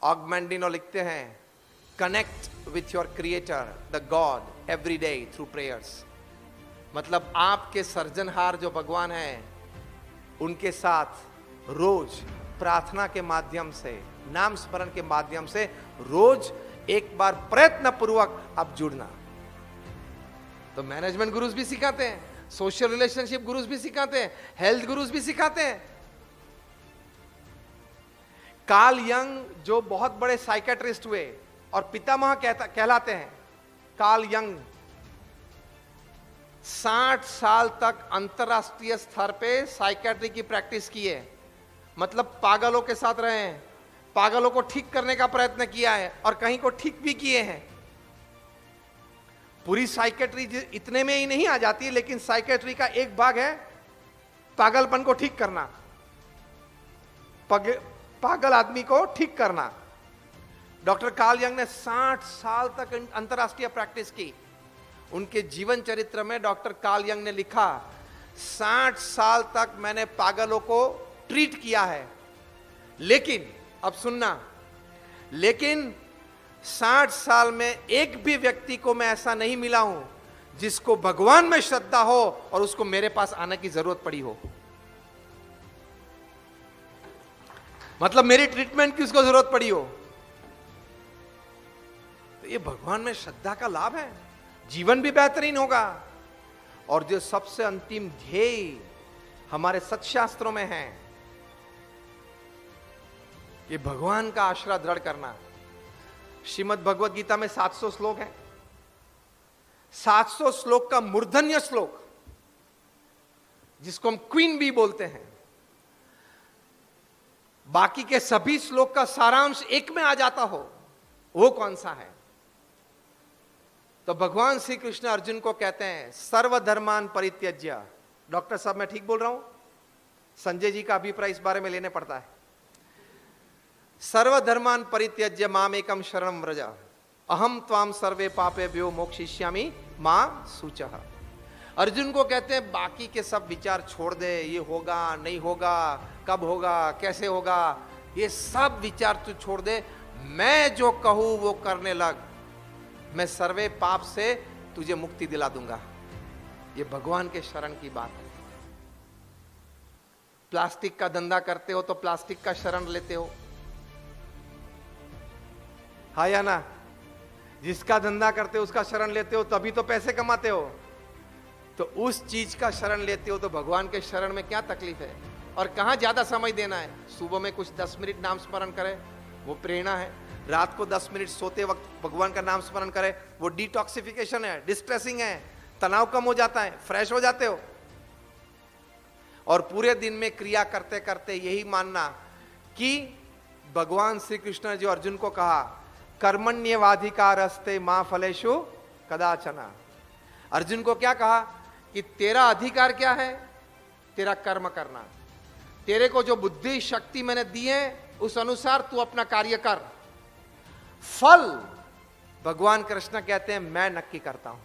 ऑगमेंडिनो लिखते हैं, connect with your creator the God every day through prayers. मतलब आपके सृजनहार जो भगवान हैं उनके साथ रोज प्रार्थना के माध्यम से, नाम स्मरण के माध्यम से रोज एक बार प्रयत्न पूर्वक आप जुड़ना। तो मैनेजमेंट गुरुज भी सिखाते हैं, सोशल रिलेशनशिप गुरुज भी सिखाते हैं, हेल्थ गुरुज भी सिखाते हैं। कार्ल यंग जो बहुत बड़े साइकेट्रिस्ट हुए और पितामह कहलाते हैं, कार्ल यंग 60 साल तक अंतरराष्ट्रीय स्तर पे साइकेट्री की प्रैक्टिस की है। मतलब पागलों के साथ रहे हैं, पागलों को ठीक करने का प्रयत्न किया है और कहीं को ठीक भी किए हैं। पूरी साइकेट्री इतने में ही नहीं आ जाती है, लेकिन साइकेट्री का एक भाग है पागलपन को ठीक करना, पागल आदमी को ठीक करना। डॉक्टर कार्ल यंग ने 60 साल तक अंतरराष्ट्रीय प्रैक्टिस की। उनके जीवन चरित्र में डॉक्टर कार्ल यंग ने लिखा, 60 साल तक मैंने पागलों को ट्रीट किया है, लेकिन अब सुनना, लेकिन 60 साल में एक भी व्यक्ति को मैं ऐसा नहीं मिला हूं जिसको भगवान में श्रद्धा हो और उसको मेरे पास आने की जरूरत पड़ी हो। मतलब मेरी ट्रीटमेंट की उसको जरूरत पड़ी हो। तो ये भगवान में श्रद्धा का लाभ है, जीवन भी बेहतरीन होगा। और जो सबसे अंतिम ध्येय हमारे सत्शास्त्रों में है, ये भगवान का आश्रय दृढ़ करना। श्रीमद् भगवद गीता में 700 श्लोक हैं। 700 श्लोक का मूर्धन्य श्लोक, जिसको हम क्वीन भी बोलते हैं, बाकी के सभी श्लोक का सारांश एक में आ जाता हो, वो कौन सा है? तो भगवान श्री कृष्ण अर्जुन को कहते हैं, सर्वधर्मान परित्यज्य। डॉक्टर साहब मैं ठीक बोल रहा हूं? संजय जी का अभिप्राय इस बारे में लेने पड़ता है। सर्वधर्मान परित्यज्य मामेकम शरणं व्रज अहम त्वाम सर्वे पापेभ्यो मोक्षयिष्यामि मां शुचः। अर्जुन को कहते हैं बाकी के सब विचार छोड़ दे, ये होगा नहीं होगा, कब होगा, कैसे होगा, ये सब विचार तू छोड़ दे, मैं जो कहूं वो करने लग, मैं सर्वे पाप से तुझे मुक्ति दिला दूंगा। ये भगवान के शरण की बात है। प्लास्टिक का धंधा करते हो तो प्लास्टिक का शरण लेते हो, हाँ या ना? जिसका धंधा करते हो उसका शरण लेते हो, तभी तो पैसे कमाते हो। तो उस चीज का शरण लेते हो तो भगवान के शरण में क्या तकलीफ है? और कहां ज्यादा समय देना है? सुबह में कुछ 10 मिनट नाम स्मरण करें, वो प्रेरणा है। रात को 10 मिनट सोते वक्त भगवान का नाम स्मरण करें, वो डिटॉक्सिफिकेशन है, डिस्ट्रेसिंग है, तनाव कम हो जाता है, फ्रेश हो जाते हो। और पूरे दिन में क्रिया करते करते यही मानना कि भगवान श्री कृष्ण ने जो अर्जुन को कहा, कर्मण्येवाधिकारस्ते मां फलेषु कदाचन। अर्जुन को क्या कहा कि तेरा अधिकार क्या है? तेरा कर्म करना। तेरे को जो बुद्धि शक्ति मैंने दी है उस अनुसार तू अपना कार्य कर। फल भगवान कृष्ण कहते हैं मैं नक्की करता हूं।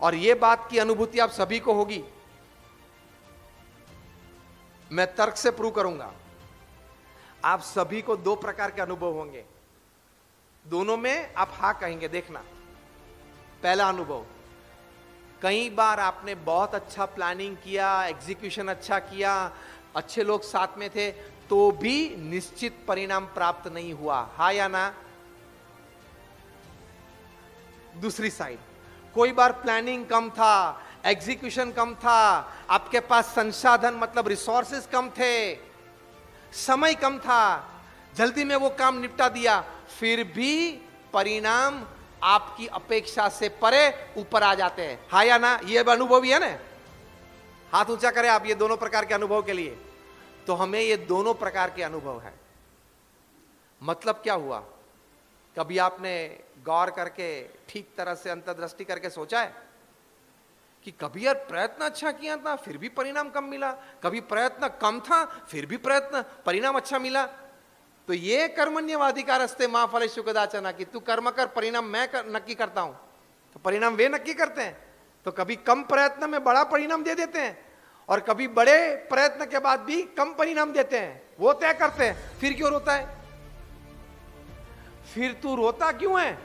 और यह बात की अनुभूति आप सभी को होगी, मैं तर्क से प्रूव करूंगा। आप सभी को 2 प्रकार के अनुभव होंगे, दोनों में आप हां कहेंगे। देखना, पहला अनुभव, कई बार आपने बहुत अच्छा प्लानिंग किया, एग्जीक्यूशन अच्छा किया, अच्छे लोग साथ में थे, तो भी निश्चित परिणाम प्राप्त नहीं हुआ, हाँ या ना? दूसरी साइड, कोई बार प्लानिंग कम था, एग्जीक्यूशन कम था, आपके पास संसाधन मतलब रिसोर्सेस कम थे, समय कम था, जल्दी में वो काम निपटा दिया, फिर भी परिणाम आपकी अपेक्षा से परे ऊपर आ जाते हैं, हाँ या ना? ये अनुभव ही है ना? हाथ ऊंचा करें आप ये दोनों प्रकार के अनुभव के लिए। तो हमें ये दोनों प्रकार के अनुभव है। मतलब क्या हुआ? कभी आपने गौर करके ठीक तरह से अंतर्दृष्टि करके सोचा है कि कभी यार प्रयत्न अच्छा किया था फिर भी परिणाम कम मिला, कभी प्रयत्न कम था फिर भी परिणाम अच्छा मिला? तो ये कर्मण्येवाधिकारस्ते मां फलेषु कदाचन, कि तू कर्म कर, परिणाम मैं नक्की करता हूं। तो परिणाम वे नक्की करते हैं। तो कभी कम प्रयत्न में बड़ा परिणाम दे देते हैं और कभी बड़े प्रयत्न के बाद भी कम परिणाम देते हैं। वो तय करते हैं। फिर क्यों रोता है? फिर तू रोता क्यों है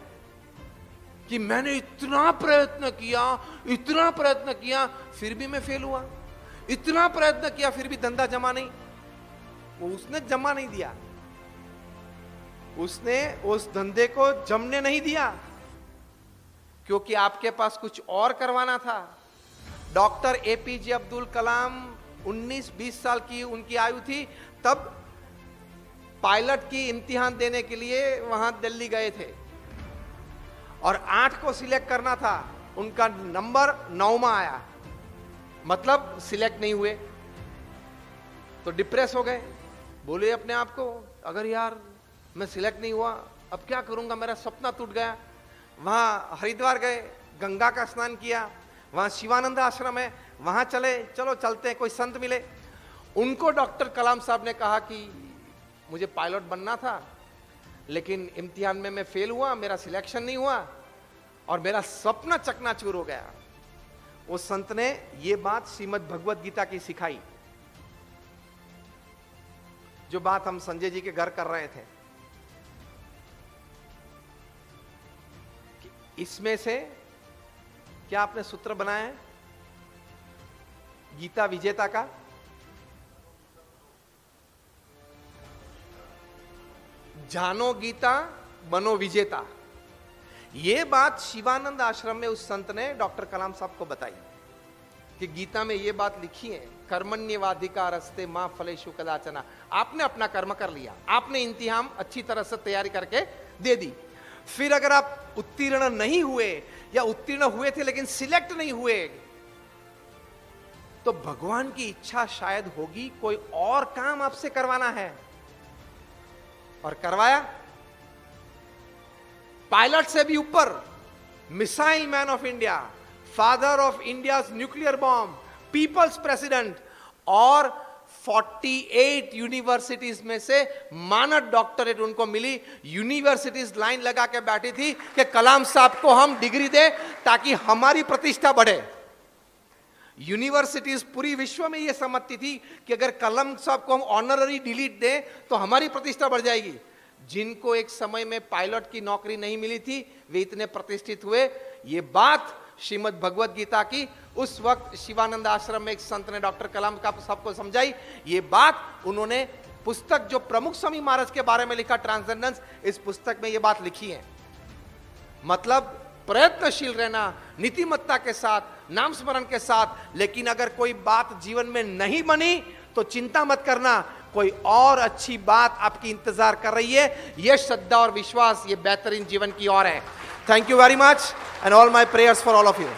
कि मैंने इतना प्रयत्न किया फिर भी मैं फेल हुआ, इतना प्रयत्न किया फिर भी धंधा जमा नहीं। वो उसने जमा नहीं दिया, उसने उस धंधे को जमने नहीं दिया, क्योंकि आपके पास कुछ और करवाना था। डॉक्टर एपीजे अब्दुल कलाम 19-20 साल की उनकी आयु थी, तब पायलट की इम्तिहान देने के लिए वहां दिल्ली गए थे और 8 को सिलेक्ट करना था। उनका नंबर 9वां आया, मतलब सिलेक्ट नहीं हुए, तो डिप्रेस हो गए। बोले अपने आप को, अगर यार मैं सिलेक्ट नहीं हुआ अब क्या करूंगा, मेरा सपना टूट गया। वहां हरिद्वार गए, गंगा का स्नान किया, वहां शिवानंद आश्रम है, वहां चलो चलते हैं, कोई संत मिले। उनको डॉक्टर कलाम साहब ने कहा कि मुझे पायलट बनना था, लेकिन इम्तिहान में मैं फेल हुआ, मेरा सिलेक्शन नहीं हुआ और मेरा सपना चकनाचूर हो गया। उस संत ने यह बात श्रीमद् भगवत गीता की सिखाई, जो बात हम संजय जी के घर कर रहे थे। इसमें से क्या आपने सूत्र बनाया है गीता विजेता का? जानो गीता बनो विजेता। यह बात शिवानंद आश्रम में उस संत ने डॉक्टर कलाम साहब को बताई कि गीता में यह बात लिखी है, कर्मण्येवाधिकारस्ते मां फलेषु कदाचन। आपने अपना कर्म कर लिया, आपने इम्तिहान अच्छी तरह से तैयारी करके दे दी, फिर अगर आप उत्तीर्ण नहीं हुए या उत्तीर्ण हुए थे लेकिन सिलेक्ट नहीं हुए, तो भगवान की इच्छा शायद होगी कोई और काम आपसे करवाना है, और करवाया। पायलट से भी ऊपर missile man of India, father of India's nuclear bomb, people's president, और 48 यूनिवर्सिटीज में से मानद डॉक्टरेट उनको मिली। यूनिवर्सिटीज लाइन लगा के बैठी थी कि कलाम साहब को हम डिग्री दे ताकि हमारी प्रतिष्ठा बढ़े। यूनिवर्सिटीज पूरी विश्व में यह समझती थी कि अगर कलाम साहब को हम ऑनररी डिलीट दें तो हमारी प्रतिष्ठा बढ़ जाएगी। जिनको एक समय में पायलट की नौकरी नहीं मिली थी, वे इतने प्रतिष्ठित हुए। ये बात श्रीमद् भगवत गीता की उस वक्त शिवानंद आश्रम में एक संत ने डॉक्टर कलाम का सबको समझाई। ये बात उन्होंने पुस्तक जो प्रमुख स्वामी महाराज के बारे में लिखा, ट्रांसेंडेंस, इस पुस्तक में ये बात लिखी है। मतलब प्रयत्नशील रहना, नीतिमत्ता के साथ, नाम स्मरण के साथ। लेकिन अगर कोई बात जीवन में नहीं बनी तो चिंता मत करना, कोई और अच्छी बात आपकी इंतजार कर रही है। यह श्रद्धा और विश्वास, ये बेहतरीन जीवन की ओर है। Thank you very much and all my prayers for all of you.